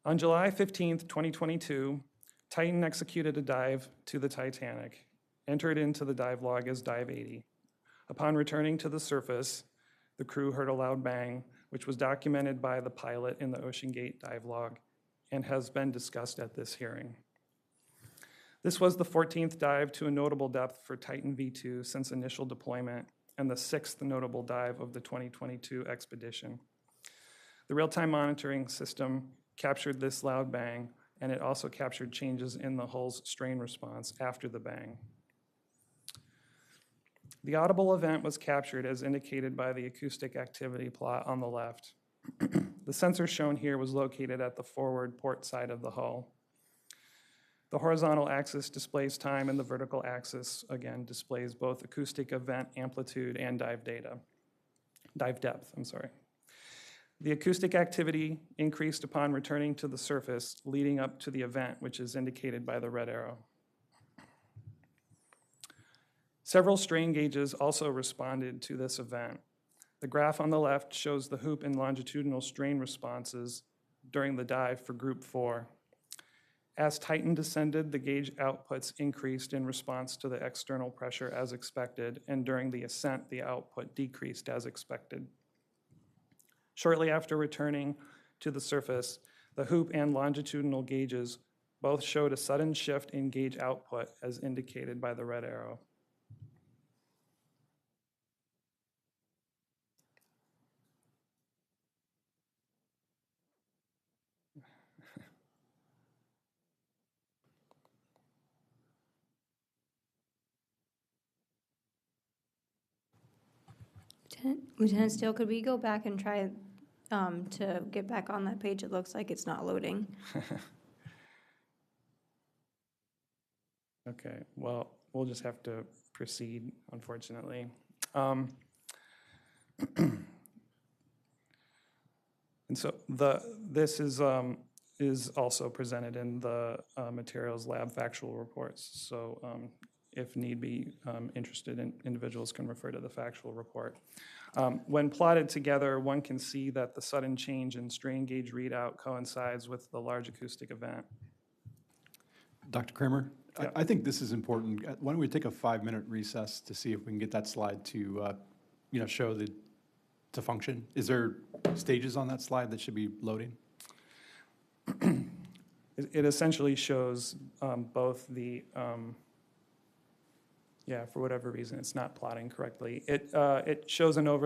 On July 15th, 2022, Titan executed a dive to the Titanic, entered into the dive log as dive 80. Upon returning to the surface, the crew heard a loud bang, which was documented by the pilot in the OceanGate dive log and has been discussed at this hearing. This was the 14th dive to a notable depth for Titan V2 since initial deployment and the 6th notable dive of the 2022 expedition. The real-time monitoring system captured this loud bang, and it also captured changes in the hull's strain response after the bang. The audible event was captured as indicated by the acoustic activity plot on the left. The sensor shown here was located at the forward port side of the hull. The horizontal axis displays time, and the vertical axis, again, displays both acoustic event amplitude and dive depth. The acoustic activity increased upon returning to the surface leading up to the event, which is indicated by the red arrow. Several strain gauges also responded to this event. The graph on the left shows the hoop and longitudinal strain responses during the dive for Group 4. As Titan descended, the gauge outputs increased in response to the external pressure as expected, and during the ascent, the output decreased as expected. Shortly after returning to the surface, the hoop and longitudinal gauges both showed a sudden shift in gauge output as indicated by the red arrow. Lieutenant Steele, could we go back and try to get back on that page? It looks like it's not loading. Okay, well, we'll just have to proceed, unfortunately. And so this is also presented in the materials lab factual reports. So if need be, interested in individuals can refer to the factual report. When plotted together, one can see that the sudden change in strain gauge readout coincides with the large acoustic event. Dr. Kramer, Yeah. I think this is important. Why don't we take a 5-minute recess to see if we can get that slide to, show to function? Is there stages on that slide that should be loading? It essentially shows both the, for whatever reason, it's not plotting correctly. It shows an overlay